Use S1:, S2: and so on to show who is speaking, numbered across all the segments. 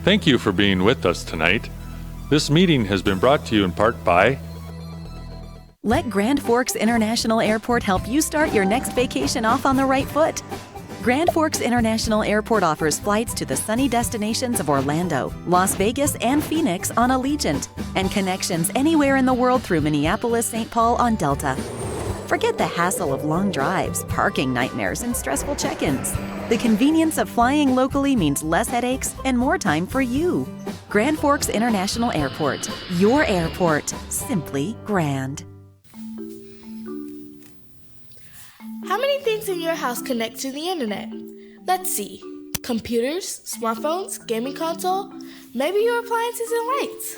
S1: Thank you for being with us tonight. This meeting has been brought to you in part by
S2: Let Grand Forks International Airport help you start your next vacation off on the right foot. Grand Forks International Airport offers flights to the sunny destinations of Orlando, Las Vegas, and Phoenix on Allegiant, and connections anywhere in the world through Minneapolis-St. Paul on Delta. Forget the hassle of long drives, parking nightmares, and stressful check-ins. The convenience of flying locally means less headaches and more time for you. Grand Forks International Airport, your airport, simply grand.
S3: How many things in your house connect to the internet? Let's see. Computers, smartphones, gaming console, maybe your appliances and lights.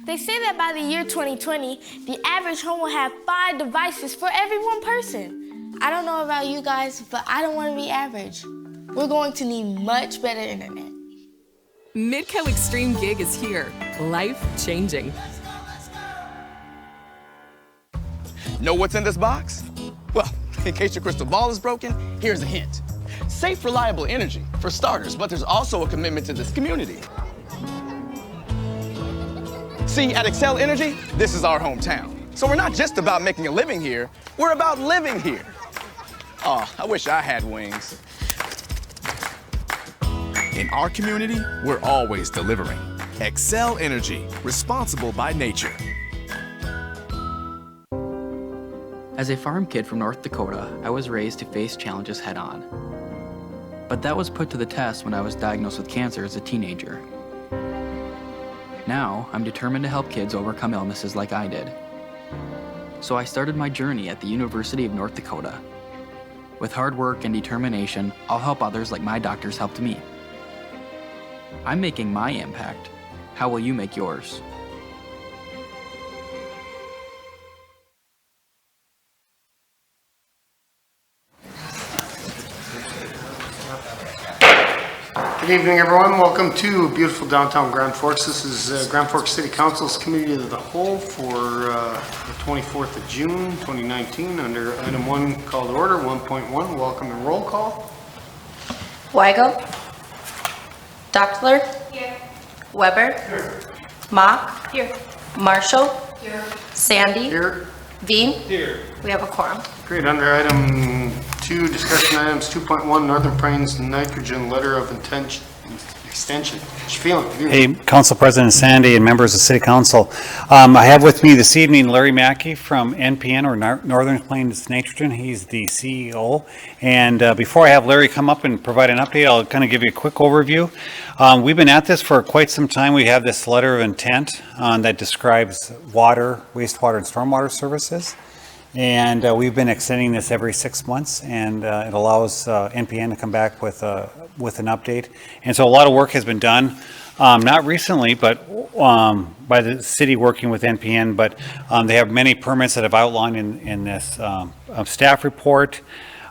S3: They say that by the year 2020, the average home will have 5 devices for every one person. I don't know about you guys, but I don't want to be average. We're going to need much better internet.
S4: Midco Extreme Gig is here. Life changing.
S5: Know what's in this box? Well, in case your crystal ball is broken, here's a hint. Safe, reliable energy, for starters, but there's also a commitment to this community. See, at Xcel Energy, this is our hometown. So we're not just about making a living here, we're about living here. Oh, I wish I had wings.
S6: In our community, we're always delivering. Xcel Energy, responsible by nature.
S7: As a farm kid from North Dakota, I was raised to face challenges head-on. But that was put to the test when I was diagnosed with cancer as a teenager. Now, I'm determined to help kids overcome illnesses like I did. So I started my journey at the University of North Dakota. With hard work and determination, I'll help others like my doctors helped me. I'm making my impact. How will you make yours?
S8: Good evening, everyone. Welcome to beautiful downtown Grand Forks. This is Grand Forks City Council's Committee of the Whole for the 24th of June, 2019. Under item 1 called order, 1.1, welcome and roll call.
S9: Weigel. Dockler. Here. Weber. Here. Mock. Here. Marshall. Here. Sandy. Here. Veen. Here. We have a quorum.
S8: Great. Under item 2, discussion items 2.1, Northern Pines nitrogen letter of intention extension. How's you feeling?
S10: Hey, Council President Sandy and members of City Council. I have with me this evening Larry Mackey from NPN, or Northern Plains Nitrogen. He's the CEO. And before I have Larry come up and provide an update, I'll kind of give you a quick overview. We've been at this for quite some time. We have this letter of intent that describes water, wastewater, and stormwater services. And we've been extending this every 6 months, and it allows NPN to come back with an update. And so a lot of work has been done, not recently, but by the city working with NPN, but they have many permits that have outlined in this staff report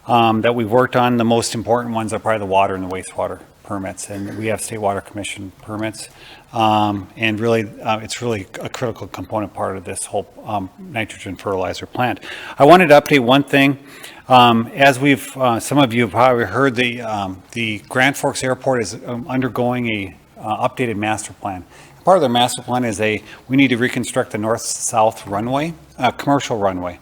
S10: that we've worked on. The most important ones are probably the water and the wastewater permits, and we have State Water Commission permits. And really, it's really a critical component part of this whole nitrogen fertilizer plant. I wanted to update one thing. As we've, some of you have probably heard, the Grand Forks Airport is undergoing a updated master plan. Part of their master plan is we need to reconstruct the north-south runway, commercial runway.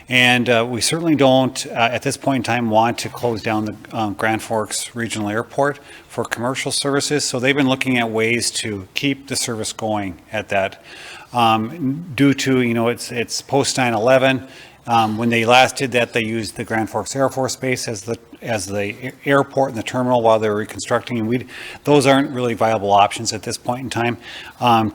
S10: And we certainly don't, at this point in time, want to close down the Grand Forks Regional Airport for commercial services. So they've been looking at ways to keep the service going at that. Due to, it's post 9/11. When they last did that, they used the Grand Forks Air Force Base as the airport and the terminal while they were reconstructing. And those aren't really viable options at this point in time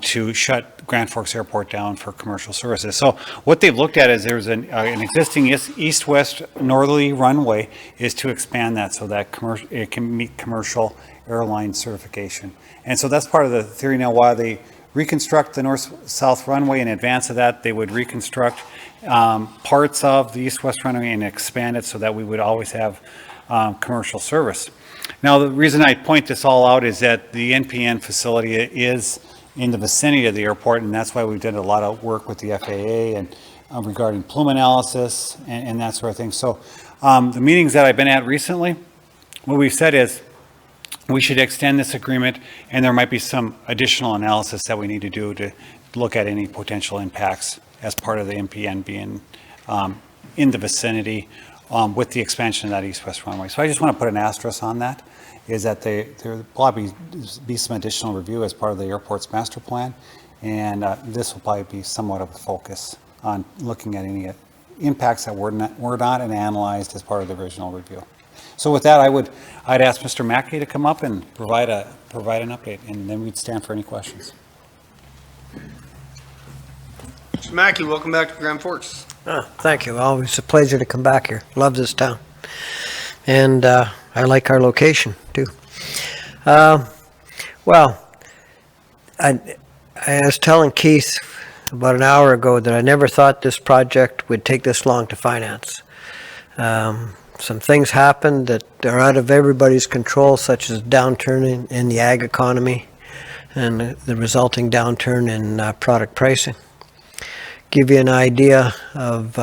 S10: to shut Grand Forks Airport down for commercial services. So what they've looked at is there's an existing east-west northerly runway is to expand that so that it can meet commercial airline certification. And so that's part of the theory now. While they reconstruct the north-south runway, in advance of that, they would reconstruct parts of the east-west runway and expand it so that we would always have commercial service. Now, the reason I point this all out is that the NPN facility is in the vicinity of the airport, and that's why we've done a lot of work with the FAA and regarding plume analysis and that sort of thing. So the meetings that I've been at recently, what we've said is we should extend this agreement, and there might be some additional analysis that we need to do to look at any potential impacts as part of the MPN being in the vicinity with the expansion of that east-west runway. So I just want to put an asterisk on that, is that there will probably be some additional review as part of the airport's master plan, and this will probably be somewhat of a focus on looking at any impacts that were not analyzed as part of the original review. So with that, I'd ask Mr. Mackey to come up and provide an update, and then we'd stand for any questions.
S8: Mr. Mackey, welcome back to Grand Forks.
S11: Thank you. Always a pleasure to come back here. Love this town. And I like our location, too. Well, I was telling Keith about an hour ago that I never thought this project would take this long to finance. Some things happened that are out of everybody's control, such as downturn in the ag economy and the resulting downturn in product pricing. Give you an idea of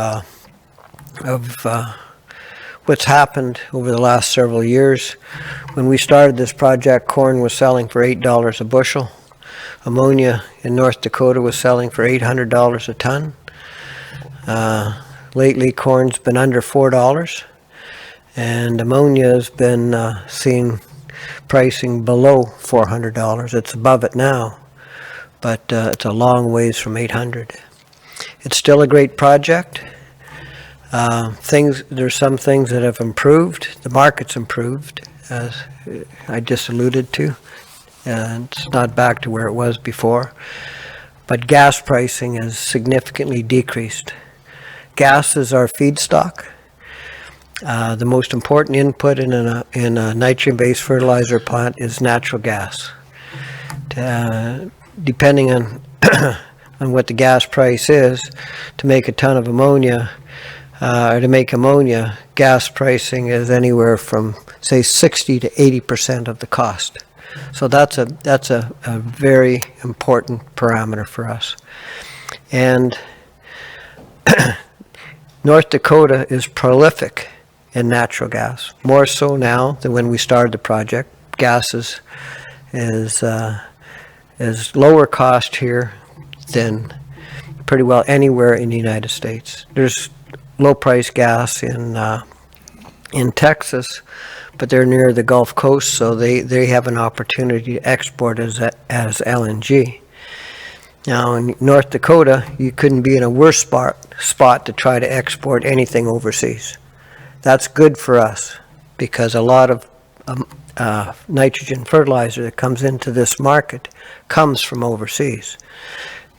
S11: what's happened over the last several years. When we started this project, corn was selling for $8 a bushel. Ammonia in North Dakota was selling for $800 a ton. Lately, corn's been under $4. And ammonia has been seeing pricing below $400. It's above it now, but it's a long ways from $800. It's still a great project. There's some things that have improved. The market's improved, as I just alluded to. It's not back to where it was before. But gas pricing has significantly decreased. Gas is our feedstock. The most important input in a nitrogen-based fertilizer plant is natural gas. Depending on on what the gas price is, to make a ton of ammonia, or to make ammonia, gas pricing is anywhere from, say, 60 to 80% of the cost. So that's a very important parameter for us. And North Dakota is prolific in natural gas, more so now than when we started the project. Gas is lower cost here than pretty well anywhere in the United States. There's low price gas in Texas, but they're near the Gulf Coast, so they have an opportunity to export as LNG. Now in North Dakota, you couldn't be in a worse spot to try to export anything overseas. That's good for us because a lot of nitrogen fertilizer that comes into this market comes from overseas.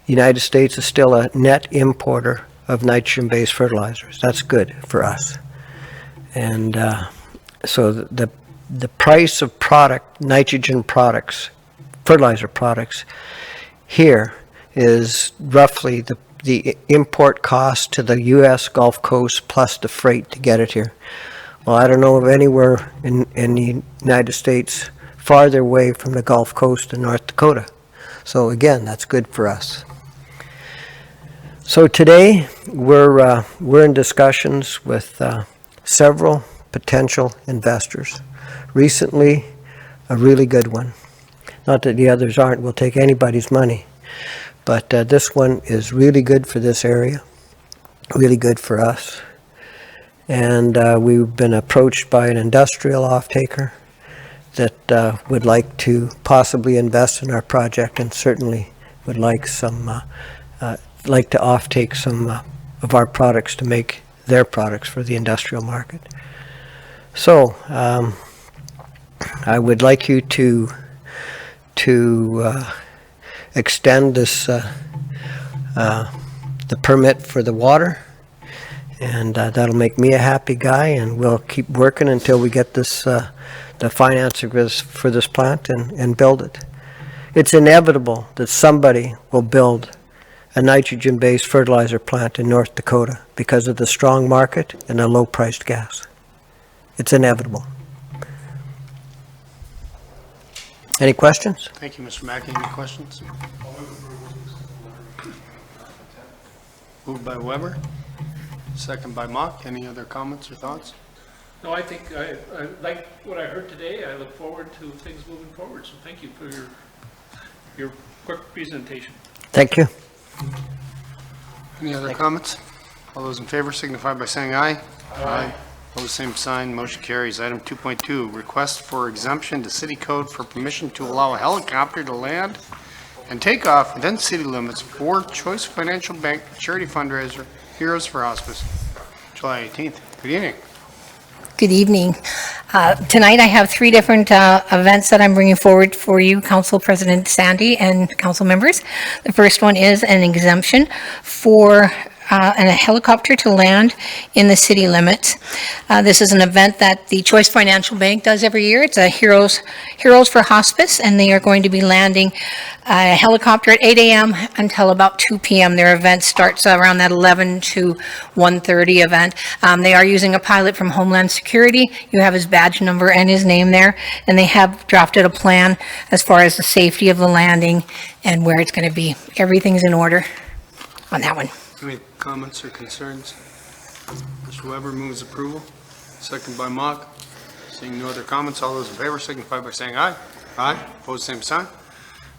S11: The United States is still a net importer of nitrogen-based fertilizers. That's good for us. And so the price of nitrogen products, fertilizer products here is roughly the import cost to the U.S. Gulf Coast plus the freight to get it here. Well, I don't know of anywhere in the United States farther away from the Gulf Coast than North Dakota. So again, that's good for us. So today we're in discussions with several potential investors. Recently, a really good one. Not that the others aren't. We'll take anybody's money. But this one is really good for this area, really good for us. And we've been approached by an industrial off-taker that would like to possibly invest in our project and certainly would like to off-take some of our products to make their products for the industrial market. So I would like you to extend this the permit for the water, and that'll make me a happy guy, and we'll keep working until we get this the financing for this plant and build it. It's inevitable that somebody will build a nitrogen-based fertilizer plant in North Dakota because of the strong market and the low-priced gas. It's inevitable. Any questions?
S8: Thank you, Mr. Mackey. Any questions? Moved by Weber, second by Mock. Any other comments or thoughts?
S12: No, I think I like what I heard today. I look forward to things moving forward. So thank you for your quick presentation.
S11: Thank you.
S8: Any other comments? All those in favor signify by saying aye. Aye. Opposed, same sign, motion carries. Item 2.2, request for exemption to city code for permission to allow a helicopter to land and take off within city limits for Choice Financial Bank charity fundraiser, Heroes for Hospice, July 18th. Good evening.
S13: Good evening. Tonight I have three different events that I'm bringing forward for you, Council President Sandy and council members. The first one is an exemption for a helicopter to land in the city limits. This is an event that the Choice Financial Bank does every year. It's a Heroes for Hospice, and they are going to be landing a helicopter at 8 a.m. until about 2 p.m. Their event starts around that 11 to 1:30 event. They are using a pilot from Homeland Security. You have his badge number and his name there, and they have drafted a plan as far as the safety of the landing and where it's going to be. Everything's in order on that one.
S8: Any comments or concerns? Mr. Weber moves approval, second by Mock. Seeing no other comments, all those in favor signify by saying aye. Aye. Opposed, same sign.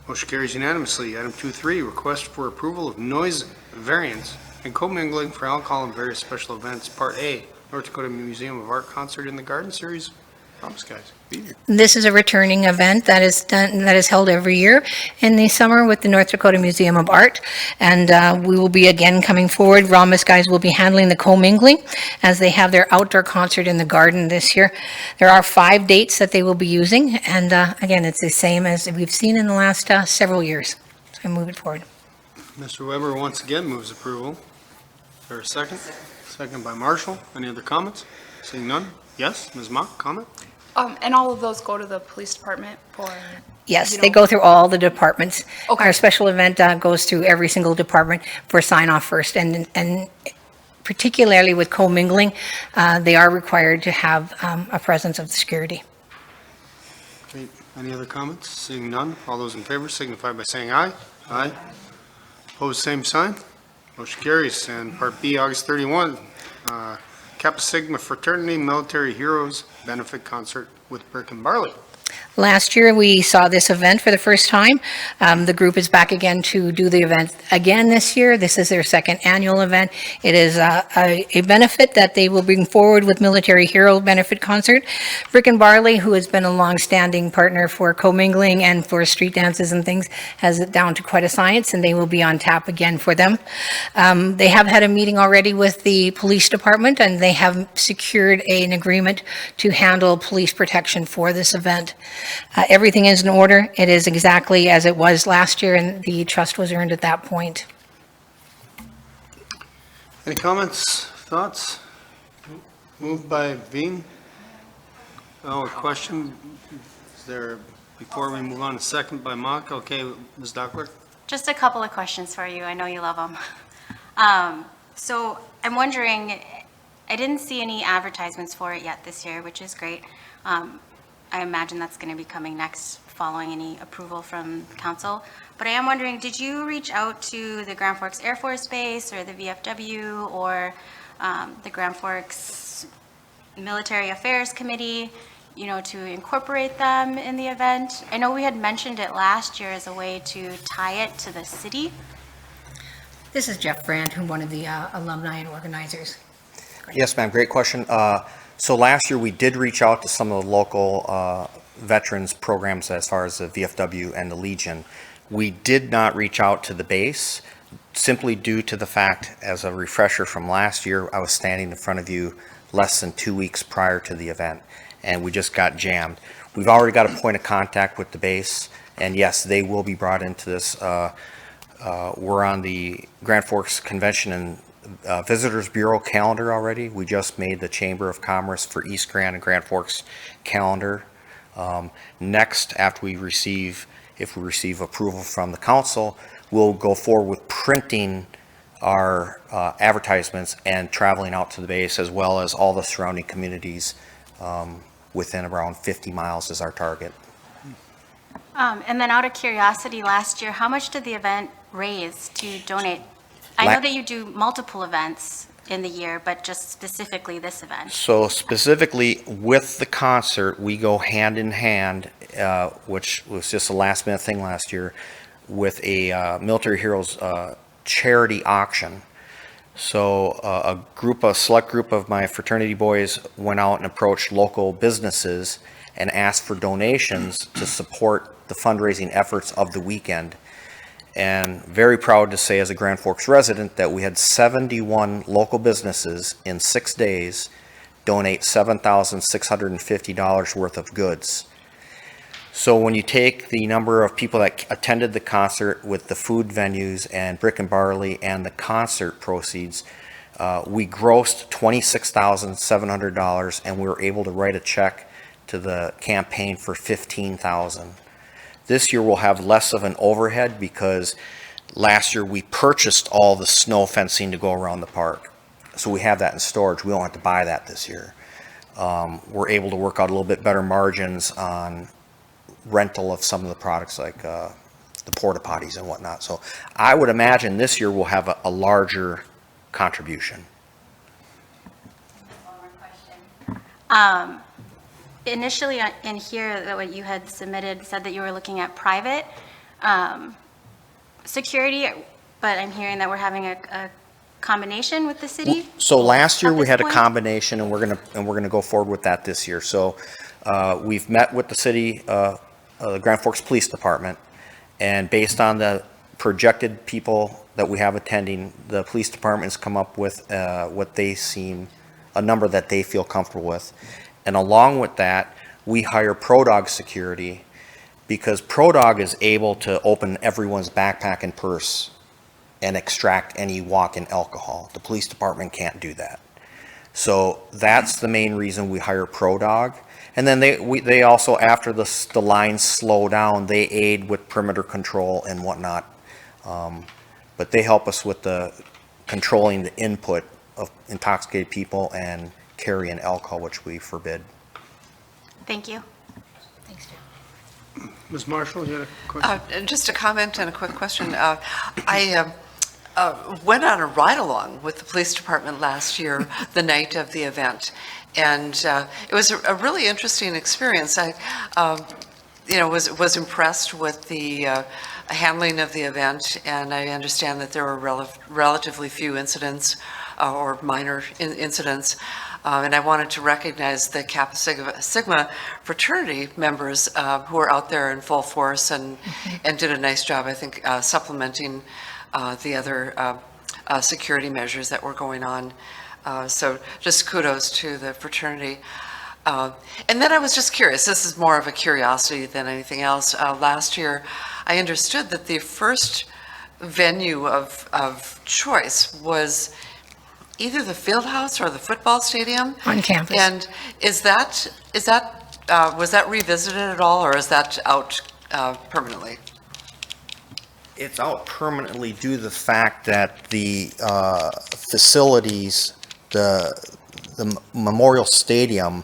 S8: Motion carries unanimously. Item 2.3, request for approval of noise variance and commingling for alcohol and various special events. Part A, North Dakota Museum of Art Concert in the Garden Series. Promise, guys. Be here.
S13: This is a returning event that is held every year in the summer with the North Dakota Museum of Art, and we will be again coming forward. Rhombus guys will be handling the commingling as they have their outdoor concert in the garden this year. There are 5 dates that they will be using, and again, it's the same as we've seen in the last several years. So I'm moving forward.
S8: Mr. Weber once again moves approval. Is there a second? Second by Marshall. Any other comments? Seeing none? Yes, Ms. Mock, comment?
S14: And all of those go to the police department for?
S13: Yes, they go through all the departments.
S14: Okay.
S13: Our special event goes through every single department for sign-off first, and particularly with commingling, they are required to have a presence of security.
S8: Great. Any other comments? Seeing none, all those in favor signify by saying aye. Aye. Opposed, same sign. Motion carries. And Part B, August 31, Kappa Sigma Fraternity Military Heroes Benefit Concert with Brick and Barley.
S13: Last year, we saw this event for the first time. The group is back again to do the event again this year. This is their second annual event. It is a benefit that they will bring forward with Military Hero Benefit Concert. Brick and Barley, who has been a long-standing partner for commingling and for street dances and things, has it down to quite a science, and they will be on tap again for them. They have had a meeting already with the police department, and they have secured an agreement to handle police protection for this event. Everything is in order. It is exactly as it was last year, and the trust was earned at that point.
S8: Any comments, thoughts? Moved by Veen. Oh, a question? Is there, before we move on, a second by Mock? Okay, Ms. Dockler?
S15: Just a couple of questions for you. I know you love them. So I'm wondering, I didn't see any advertisements for it yet this year, which is great. I imagine that's going to be coming next, following any approval from council. But I am wondering, did you reach out to the Grand Forks Air Force Base or the VFW or the Grand Forks Military Affairs Committee, you know, to incorporate them in the event? I know we had mentioned it last year as a way to tie it to the city.
S13: This is Jeff Brand, who's one of the alumni and organizers.
S16: Yes, ma'am. Great question. So last year we did reach out to some of the local veterans programs as far as the VFW and the Legion. We did not reach out to the base simply due to the fact, as a refresher from last year, I was standing in front of you less than 2 weeks prior to the event, and we just got jammed. We've already got a point of contact with the base, and yes, they will be brought into this. We're on the Grand Forks Convention and Visitors Bureau calendar already. We just made the Chamber of Commerce for East Grand and Grand Forks calendar. Next, after we receive, if we receive approval from the council, we'll go forward with printing our advertisements and traveling out to the base, as well as all the surrounding communities within around 50 miles is our target.
S15: And then out of curiosity, last year, how much did the event raise to donate? I know that you do multiple events in the year, but just specifically this event?
S16: So specifically with the concert, we go hand in hand, which was just a last minute thing last year, with a Military Heroes charity auction. So a select group of my fraternity boys went out and approached local businesses and asked for donations to support the fundraising efforts of the weekend. And very proud to say as a Grand Forks resident that we had 71 local businesses in 6 days donate $7,650 worth of goods. So when you take the number of people that attended the concert with the food venues and Brick and Barley and the concert proceeds, we grossed $26,700 and we were able to write a check to the campaign for $15,000. This year we'll have less of an overhead because last year we purchased all the snow fencing to go around the park. So we have that in storage. We don't have to buy that this year. We're able to work out a little bit better margins on rental of some of the products like the porta potties and whatnot. So I would imagine this year we'll have a larger contribution.
S15: One more question. Initially in here, what you had submitted said that you were looking at private security, but I'm hearing that we're having a combination with the city.
S16: So last year
S15: at
S16: we
S15: this
S16: had a
S15: point?
S16: combination, and we're gonna go forward with that this year. So we've met with the city, the Grand Forks Police Department, and based on the projected people that we have attending, the police department's come up with what they seem, a number that they feel comfortable with. And along with that, we hire ProDog security because ProDog is able to open everyone's backpack and purse and extract any walk-in alcohol. The police department can't do that. So that's the main reason we hire ProDog. And then they also, after the lines slow down, they aid with perimeter control and whatnot. But they help us with the controlling the input of intoxicated people and carrying alcohol, which we forbid.
S15: Thank you.
S8: Ms. Marshall, you had a question?
S17: Just a comment and a quick question. I went on a ride-along with the police department last year, the night of the event, and it was a really interesting experience. I, was impressed with the handling of the event, and I understand that there were relatively few incidents or minor incidents. And I wanted to recognize the Kappa Sigma fraternity members who are out there in full force and did a nice job, I think, supplementing the other security measures that were going on. So just kudos to the fraternity. And then I was just curious, this is more of a curiosity than anything else. Last year, I understood that the first venue of choice was either the field house or the football stadium
S13: On campus.
S17: And was that revisited at all, or is that out permanently?
S16: It's out permanently due to the fact that the facilities, the Memorial Stadium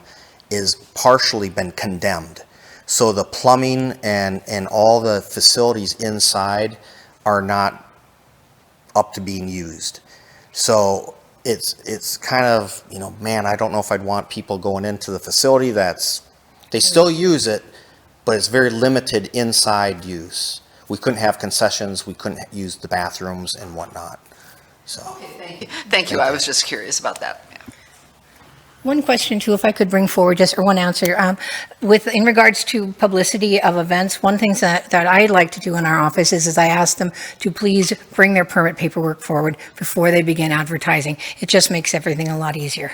S16: is partially been condemned. So the plumbing and all the facilities inside are not up to being used. So it's kind of, man, I don't know if I'd want people going into the facility they still use it, but it's very limited inside use. We couldn't have concessions, we couldn't use the bathrooms and whatnot, so.
S17: Thank you. I was just curious about that.
S13: One question too, if I could bring forward just, or one answer, in regards to publicity of events, one thing that I like to do in our office is I ask them to please bring their permit paperwork forward before they begin advertising. It just makes everything a lot easier.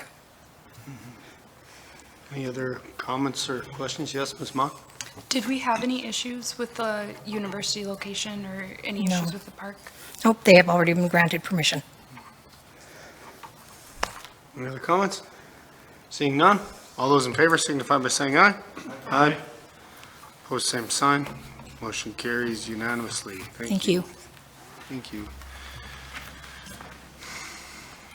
S8: Any other comments or questions? Yes, Ms. Mock?
S14: Did we have any issues with the university location or any
S13: No.
S14: issues with the park?
S13: Nope, they have already been granted permission.
S8: Any other comments? Seeing none, all those in favor signify by saying aye. Aye. Opposed, same sign. Motion carries unanimously.
S13: Thank you.
S8: Thank you.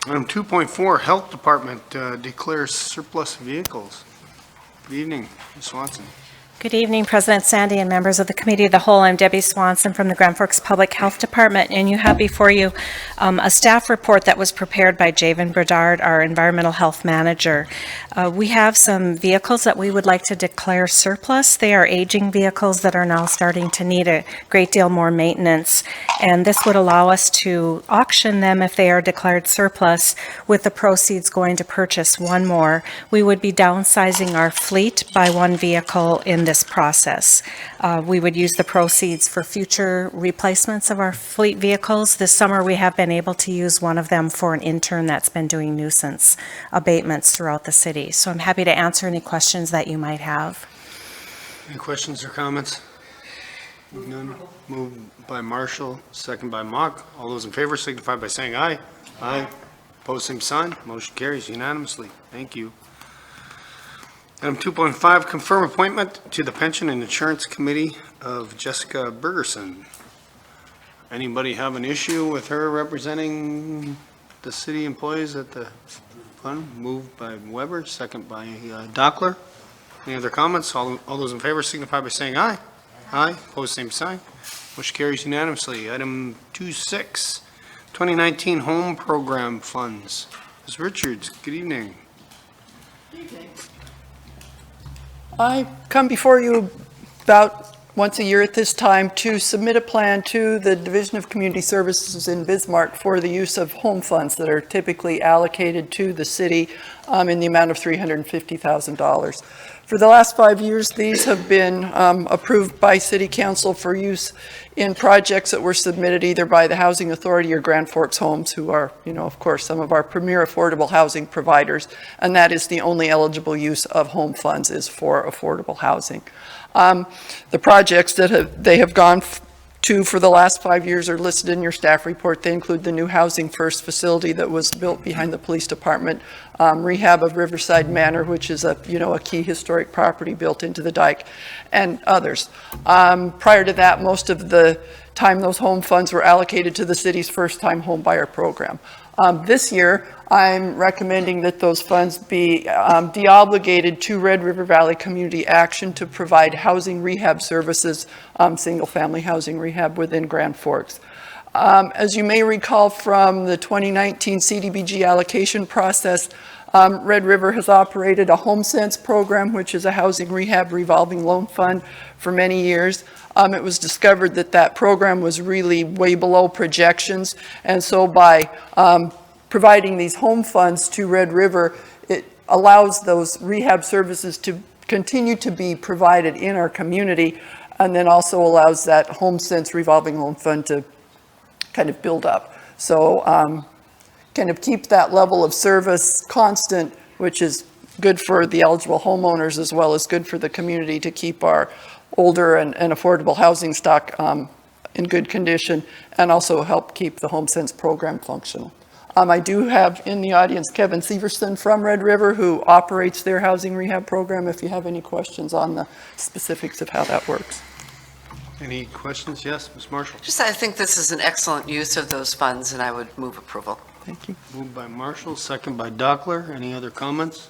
S8: Item 2.4, Health Department declares surplus vehicles. Good evening, Ms. Swanson.
S18: Good evening, President Sandy and members of the Committee of the Whole. I'm Debbie Swanson from the Grand Forks Public Health Department, and you have before you a staff report that was prepared by Javen Bredard, our Environmental Health Manager. We have some vehicles that we would like to declare surplus. They are aging vehicles that are now starting to need a great deal more maintenance, and this would allow us to auction them if they are declared surplus, with the proceeds going to purchase one more. We would be downsizing our fleet by one vehicle in this process. We would use the proceeds for future replacements of our fleet vehicles. This summer, we have been able to use one of them for an intern that's been doing nuisance abatements throughout the city. So I'm happy to answer any questions that you might have.
S8: Any questions or comments? None. Moved by Marshall, second by Mock. All those in favor signify by saying aye. Aye. Opposed, same sign. Motion carries unanimously. Thank you. Item 2.5, confirm appointment to the Pension and Insurance Committee of Jessica Bergerson. Anybody have an issue with her representing the city employees at the fund? Moved by Weber, second by Dockler. Any other comments? All those in favor signify by saying aye. Aye. Opposed, same sign. Motion carries unanimously. Item 2.6, 2019 Home Program Funds. Ms. Richards, good evening.
S19: I come before you about once a year at this time to submit a plan to the Division of Community Services in Bismarck for the use of home funds that are typically allocated to the city in the amount of $350,000. For the last 5 years, these have been approved by City Council for use in projects that were submitted either by the Housing Authority or Grand Forks Homes, who are, of course, some of our premier affordable housing providers, and that is the only eligible use of home funds is for affordable housing. The projects that they have gone to for the last 5 years are listed in your staff report. They include the new Housing First facility that was built behind the police department, rehab of Riverside Manor, which is a key historic property built into the dike, and others. Prior to that, most of the time those home funds were allocated to the city's first-time home buyer program. This year, I'm recommending that those funds be deobligated to Red River Valley Community Action to provide housing rehab services, single-family housing rehab within Grand Forks. As you may recall from the 2019 CDBG allocation process, Red River has operated a HomeSense program, which is a housing rehab revolving loan fund, for many years. It was discovered that that program was really way below projections, and so by providing these home funds to Red River, it allows those rehab services to continue to be provided in our community, and then also allows that HomeSense revolving loan fund to kind of build up. So kind of keep that level of service constant, which is good for the eligible homeowners as well as good for the community to keep our older and affordable housing stock in good condition, and also help keep the HomeSense program functional. I do have in the audience Kevin Severson from Red River, who operates their housing rehab program, if you have any questions on the specifics of how that works.
S8: Any questions? Yes, Ms. Marshall.
S17: I think this is an excellent use of those funds, and I would move approval.
S19: Thank you.
S8: Moved by Marshall, second by Dockler. Any other comments?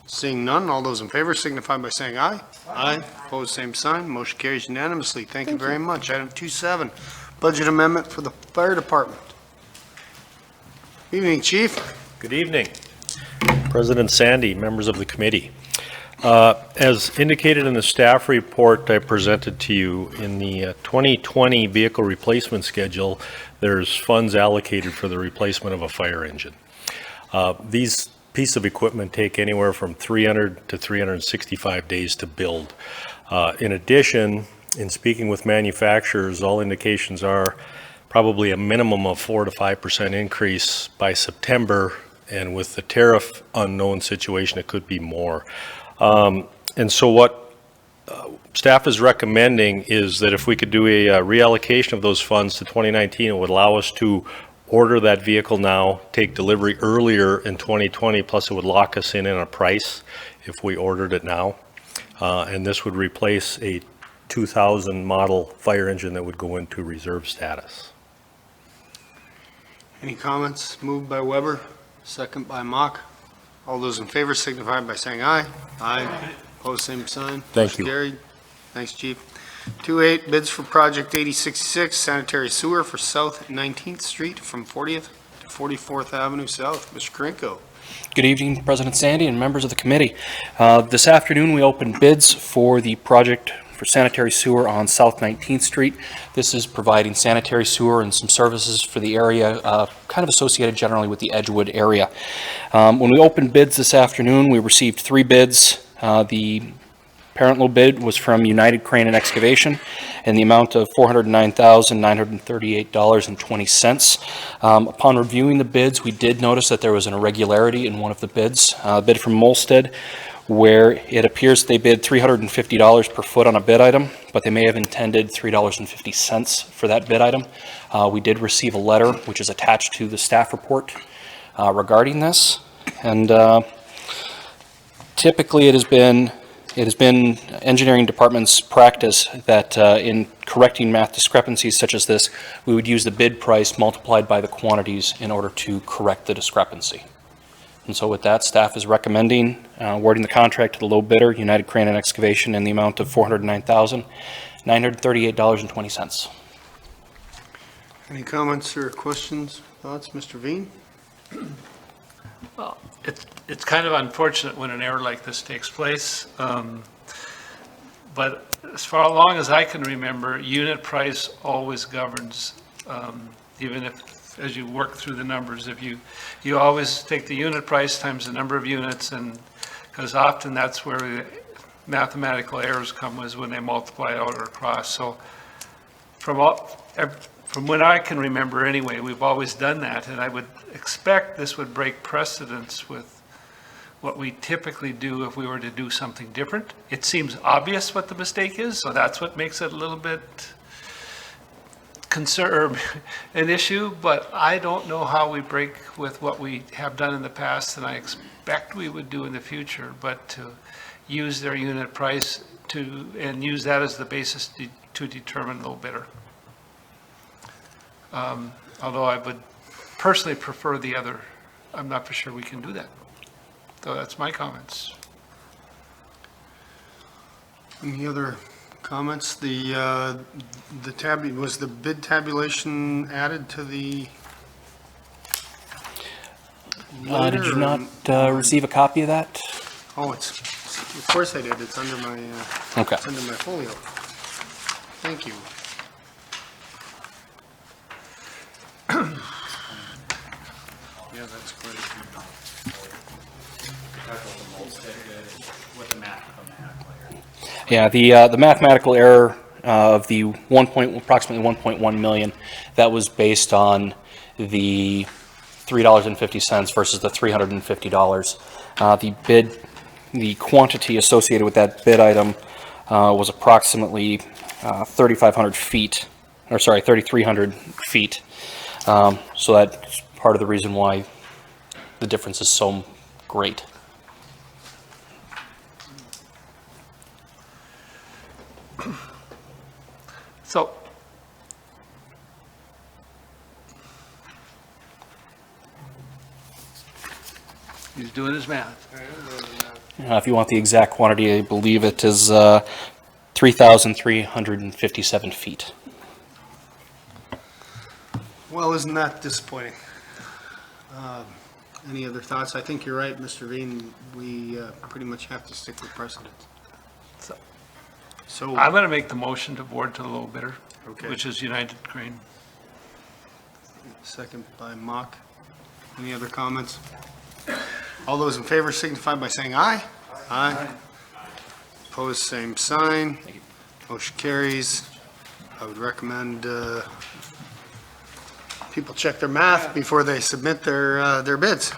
S8: Seeing none, all those in favor signify by saying aye. Aye. Opposed, same sign. Motion carries unanimously. Thank you very much. Item 2.7, budget amendment for the fire department. Evening, Chief.
S20: Good evening. President Sandy, members of the committee. As indicated in the staff report I presented to you, in the 2020 vehicle replacement schedule, there's funds allocated for the replacement of a fire engine. These pieces of equipment take anywhere from 300 to 365 days to build. In addition, in speaking with manufacturers, all indications are probably a minimum of 4 to 5% increase by September, and with the tariff unknown situation, it could be more. And so what staff is recommending is that if we could do a reallocation of those funds to 2019, it would allow us to order that vehicle now, take delivery earlier in 2020, plus it would lock us in a price if we ordered it now. And this would replace a 2000 model fire engine that would go into reserve status.
S8: Any comments? Moved by Weber, second by Mock. All those in favor signify by saying aye. Aye. Opposed, same sign.
S20: Thank you.
S8: Carried. Thanks, Chief. 2.8, bids for project 8066 sanitary sewer for South 19th Street from 40th to 44th Avenue South. Mr. Karinko.
S21: Good evening, President Sandy and members of the committee. This afternoon, we opened bids for the project for sanitary sewer on South 19th Street. This is providing sanitary sewer and some services for the area, kind of associated generally with the Edgewood area. When we opened bids this afternoon, we received 3 bids. The parent low bid was from United Crane and Excavation in the amount of $409,938.20. Upon reviewing the bids, we did notice that there was an irregularity in one of the bids. Bid from Molstead, where it appears they bid $350 per foot on a bid item, but they may have intended $3.50 for that bid item. We did receive a letter, which is attached to the staff report regarding this, and typically it has been engineering department's practice that in correcting math discrepancies such as this, we would use the bid price multiplied by the quantities in order to correct the discrepancy. And so with that, staff is recommending awarding the contract to the low bidder, United Crane and Excavation, in the amount of $409,938.20.
S8: Any comments or questions, thoughts, Mr. Veen?
S12: Well, it's kind of unfortunate when an error like this takes place, but as far long as I can remember, unit price always governs, even if, as you work through the numbers, if you always take the unit price times the number of units, and because often that's where the mathematical errors come, is when they multiply out or across. So from when I can remember anyway, we've always done that, and I would expect this would break precedence with what we typically do if we were to do something different. It seems obvious what the mistake is, so that's what makes it a little bit an issue, but I don't know how we break with what we have done in the past, and I expect we would do in the future, but to use their unit price and use that as the basis to determine low bidder. Although I would personally prefer the other, I'm not for sure we can do that. So that's my comments.
S8: Any other comments? Was the bid tabulation added to the letter?
S21: Did you not receive a copy of that?
S8: Oh, of course I did. It's under my
S21: Okay.
S8: It's under my folio. Thank you. Yeah, that's quite a few.
S21: Yeah, the mathematical error of the approximately 1.1 million, that was based on the $3.50 versus the $350. The quantity associated with that bid item was approximately 3,300 feet. So that's part of the reason why the difference is so great.
S12: So, he's doing his math.
S21: If you want the exact quantity, I believe it is 3,357 feet.
S8: Well, isn't that disappointing? Any other thoughts? I think you're right, Mr. Veen. We pretty much have to stick with precedent. So
S12: I'm going to make the motion to award to the low bidder,
S8: Okay.
S12: which is United Crane.
S8: Second by Mock. Any other comments? All those in favor signify by saying aye. Aye. Opposed, same sign. Motion carries. I would recommend people check their math before they submit their bids.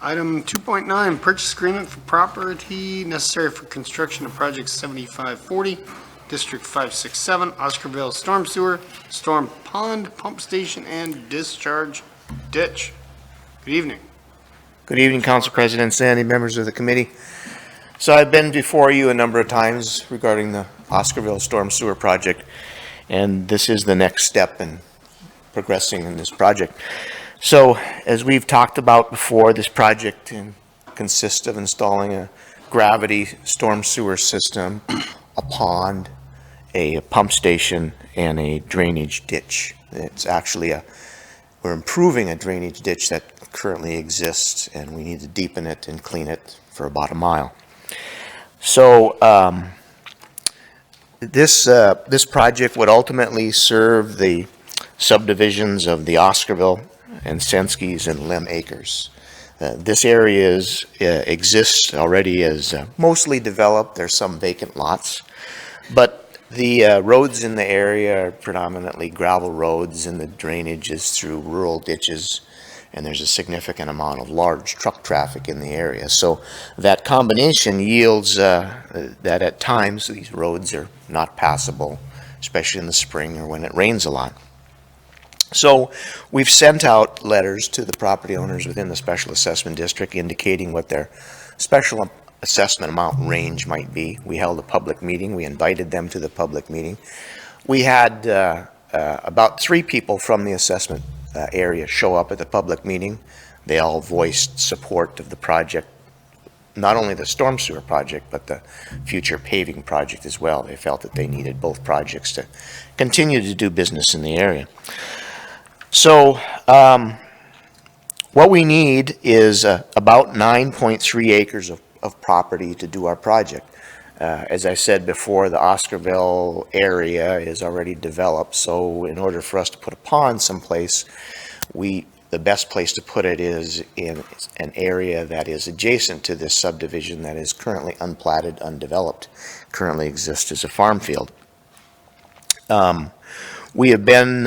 S8: Item 2.9, purchase agreement for property necessary for construction of project 7540, District 567, Oscarville Storm Sewer, Storm Pond, Pump Station, and Discharge Ditch. Good evening.
S22: Good evening, Council President Sandy, members of the committee. So I've been before you a number of times regarding the Oscarville Storm Sewer project, and this is the next step in progressing in this project. So as we've talked about before, this project consists of installing a gravity storm sewer system, a pond, a pump station, and a drainage ditch. It's actually we're improving a drainage ditch that currently exists, and we need to deepen it and clean it for about a mile. So this project would ultimately serve the subdivisions of the Oscarville and Senskis and Lem Acres. This area exists already as mostly developed. There's some vacant lots, but the roads in the area are predominantly gravel roads, and the drainage is through rural ditches, and there's a significant amount of large truck traffic in the area. So that combination yields that at times these roads are not passable, especially in the spring or when it rains a lot. So we've sent out letters to the property owners within the special assessment district indicating what their special assessment amount range might be. We held a public meeting. We invited them to the public meeting. We had about 3 people from the assessment area show up at the public meeting. They all voiced support of the project, not only the storm sewer project, but the future paving project as well. They felt that they needed both projects to continue to do business in the area. So what we need is about 9.3 acres of property to do our project. As I said before, the Oscarville area is already developed, so in order for us to put a pond someplace, the best place to put it is in an area that is adjacent to this subdivision that is currently unplatted, undeveloped, currently exists as a farm field. We have been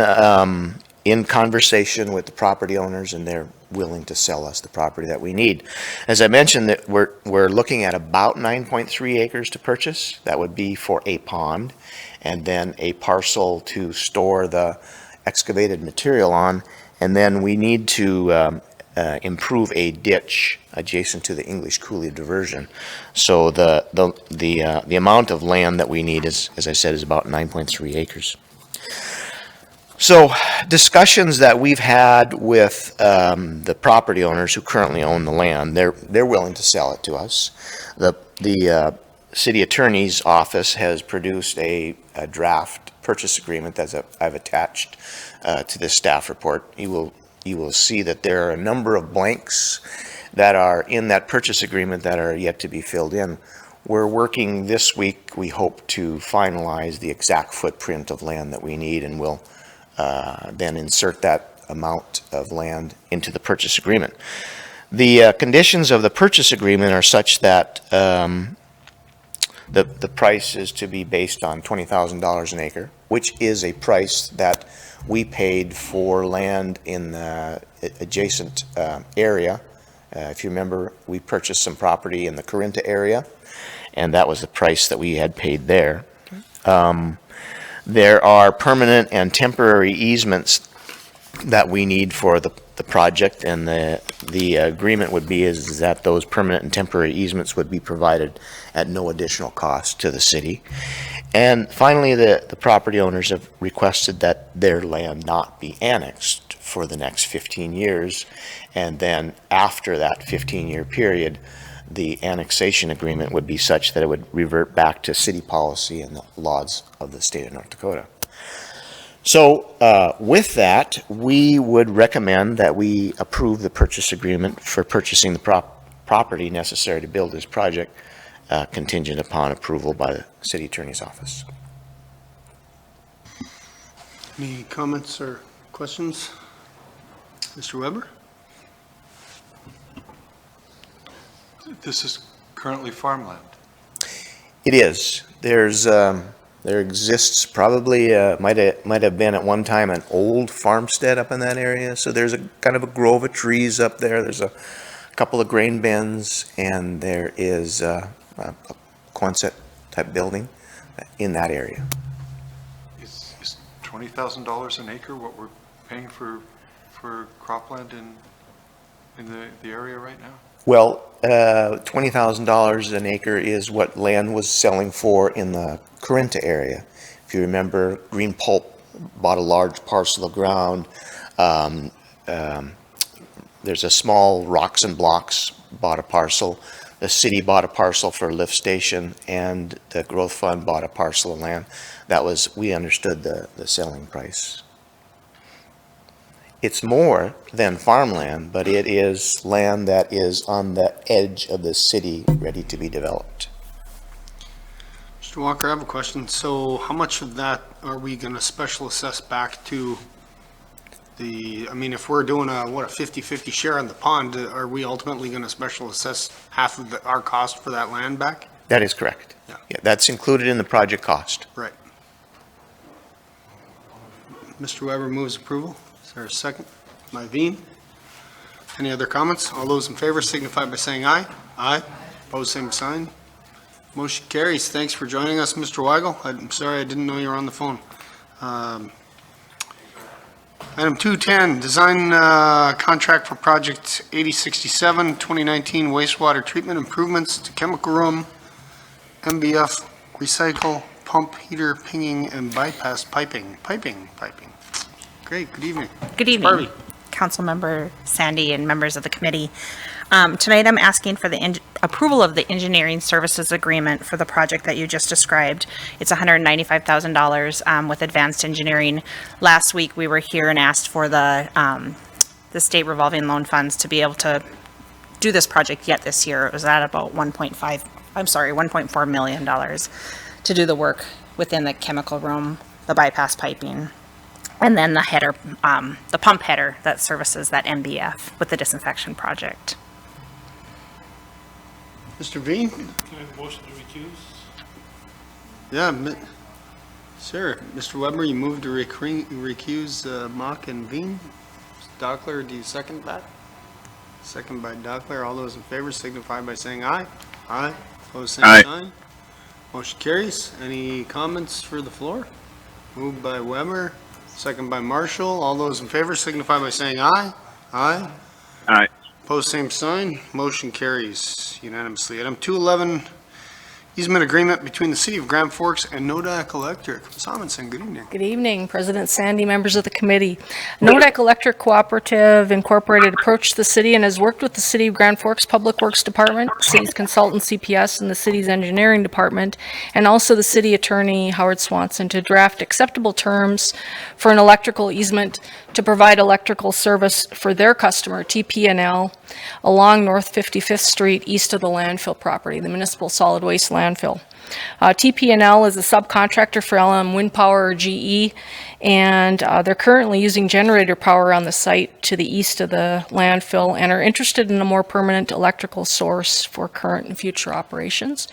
S22: in conversation with the property owners, and they're willing to sell us the property that we need. As I mentioned, that we're looking at about 9.3 acres to purchase. That would be for a pond, and then a parcel to store the excavated material on, and then we need to improve a ditch adjacent to the English Coulee diversion. So the amount of land that we need is, as I said, is about 9.3 acres. So discussions that we've had with the property owners who currently own the land, they're willing to sell it to us. The city attorney's office has produced a draft purchase agreement that I've attached to this staff report. You will see that there are a number of blanks that are in that purchase agreement that are yet to be filled in. We're working this week. We hope to finalize the exact footprint of land that we need, and we'll then insert that amount of land into the purchase agreement. The conditions of the purchase agreement are such that the price is to be based on $20,000 an acre, which is a price that we paid for land in the adjacent area. If you remember, we purchased some property in the Corinta area, and that was the price that we had paid there. There are permanent and temporary easements that we need for the project, and the agreement would be is that those permanent and temporary easements would be provided at no additional cost to the city. And finally, the property owners have requested that their land not be annexed for the next 15 years, and then after that 15-year period, the annexation agreement would be such that it would revert back to city policy and the laws of the state of North Dakota. So with that, we would recommend that we approve the purchase agreement for purchasing the property necessary to build this project, contingent upon approval by the city attorney's office.
S8: Any comments or questions? Mr. Weber?
S1: This is currently farmland.
S22: It is. There exists probably might have been at one time an old farmstead up in that area. So there's a kind of a grove of trees up there. There's a couple of grain bins, and there is a Quonset type building in that area.
S1: Is $20,000 an acre what we're paying for cropland in the area right now?
S22: Well, $20,000 an acre is what land was selling for in the Corinta area. If you remember, Green Pulp bought a large parcel of ground. There's a small Rocks and Blocks bought a parcel. the city bought a parcel for a lift station and the growth fund bought a parcel of land. That was, we understood the selling price. It's more than farmland, but it is land that is on the edge of the city, ready to be developed.
S8: Mr. Walker, I have a question. So how much of that are we going to special assess back to the, I mean, if we're doing a 50-50 share on the pond, are we ultimately going to special assess half of our cost for that land back?
S22: That is correct. Yeah, that's included in the project cost.
S8: Right. Mr. Weber moves approval. Is there a second? By Veen. Any other comments? All those in favor signify by saying aye. Aye. Opposed, same sign. Motion carries. Thanks for joining us, Mr. Weigel. I'm sorry I didn't know you were on the phone. Item 210, design contract for project 8067, 2019 wastewater treatment improvements to chemical room, MBF recycle, pump, heater, pinging, and bypass piping. Piping. Great, good evening.
S2: Good evening,
S8: Barbie.
S2: Councilmember Sandy and members of the committee. Tonight I'm asking for the approval of the engineering services agreement for the project that you just described. It's $195,000 with advanced engineering. Last week we were here and asked for the state revolving loan funds to be able to do this project yet this year. It was at about $1.4 million to do the work within the chemical room, the bypass piping, and then the header, the pump header that services that MBF with the disinfection project.
S8: Mr. Veen?
S12: Can I have a motion to recuse?
S8: Yeah, sir. Mr. Weber, you moved to recuse Mock and Veen. Dockler, do you second that? Second by Dockler. All those in favor signify by saying aye. Aye. Opposed, same sign. Motion carries. Any comments for the floor? Moved by Weber, second by Marshall. All those in favor signify by saying aye. Aye.
S3: Aye.
S8: Opposed, same sign. Motion carries unanimously. Item 211, easement agreement between the City of Grand Forks and Nodak Electric. Ms. Amundsen, good evening.
S23: Good evening, President Sandy, members of the committee. Nodak Electric Cooperative Incorporated approached the city and has worked with the City of Grand Forks Public Works Department, city's consultant CPS, and the city's engineering department, and also the city attorney Howard Swanson to draft acceptable terms for an electrical easement to provide electrical service for their customer, TP&L, along North 55th Street, east of the landfill property, the municipal solid waste landfill. TP&L is a subcontractor for LM Wind Power or GE, and they're currently using generator power on the site to the east of the landfill and are interested in a more permanent electrical source for current and future operations.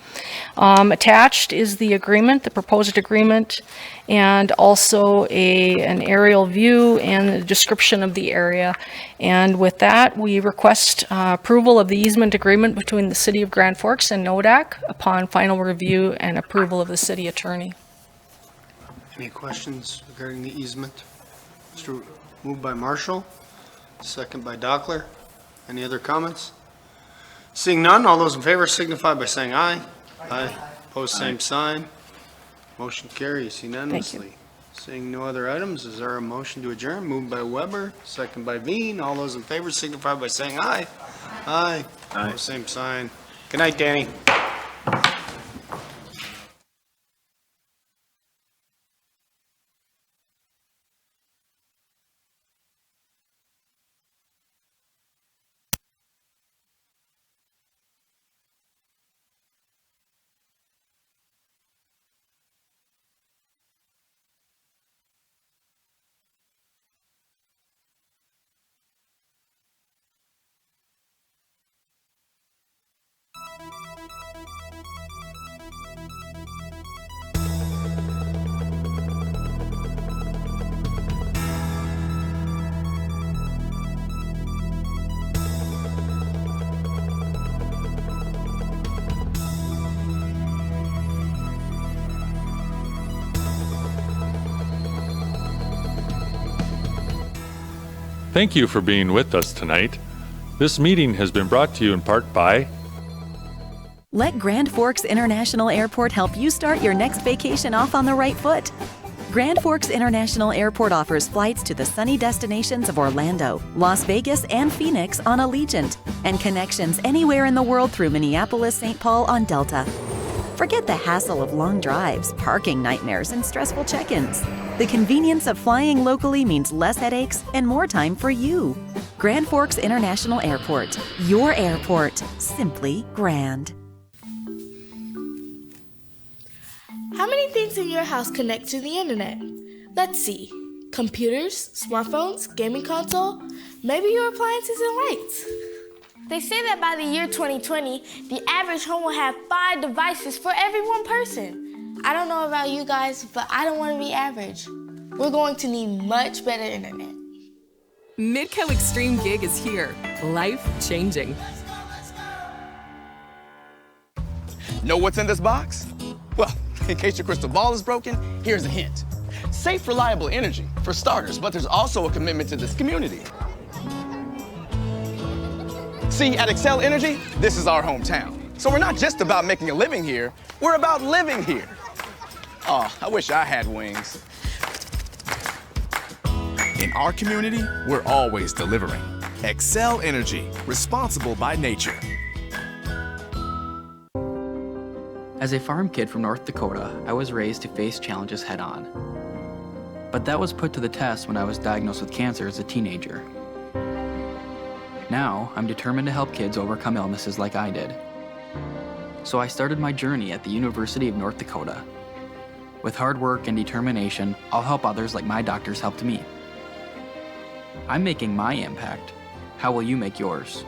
S23: Attached is the agreement, the proposed agreement, and also an aerial view and a description of the area. And with that, we request approval of the easement agreement between the City of Grand Forks and Nodak upon final review and approval of the city attorney.
S8: Any questions regarding the easement? Moved by Marshall, second by Dockler. Any other comments? Seeing none, all those in favor signify by saying aye. Aye. Opposed, same sign. Motion carries unanimously. Seeing no other items, is there a motion to adjourn? Moved by Weber, second by Veen. All those in favor signify by saying aye. Aye. Opposed, same sign. Good night, Danny.
S3: Thank you for being with us tonight. This meeting has been brought to you in part by
S24: Let Grand Forks International Airport help you start your next vacation off on the right foot.
S4: Grand Forks International Airport offers flights to the sunny destinations of Orlando, Las Vegas, and Phoenix on Allegiant, and connections anywhere in the world through Minneapolis-St. Paul on Delta. Forget the hassle of long drives, parking nightmares, and stressful check-ins. The convenience of flying locally means less headaches and more time for you. Grand Forks International Airport. Your airport. Simply grand.
S5: How many things in your house connect to the internet? Let's see. Computers, smartphones, gaming console, maybe your appliances and lights. They say that by the year 2020, the average home will have 5 devices for every one person. I don't know about you guys, but I don't want to be average. We're going to need much better internet.
S6: Midco Extreme Gig is here. Life changing.
S24: Know what's in this box? Well, in case your crystal ball is broken, here's a hint. Safe, reliable energy, for starters, but there's also a commitment to this community. See, at Excel Energy, this is our hometown. So we're not just about making a living here, we're about living here. Oh, I wish I had wings.
S25: In our community, we're always delivering. Excel Energy, responsible by nature.
S7: As a farm kid from North Dakota, I was raised to face challenges head-on. But that was put to the test when I was diagnosed with cancer as a teenager. Now, I'm determined to help kids overcome illnesses like I did. So I started my journey at the University of North Dakota. With hard work and determination, I'll help others like my doctors helped me. I'm making my impact. How will you make yours?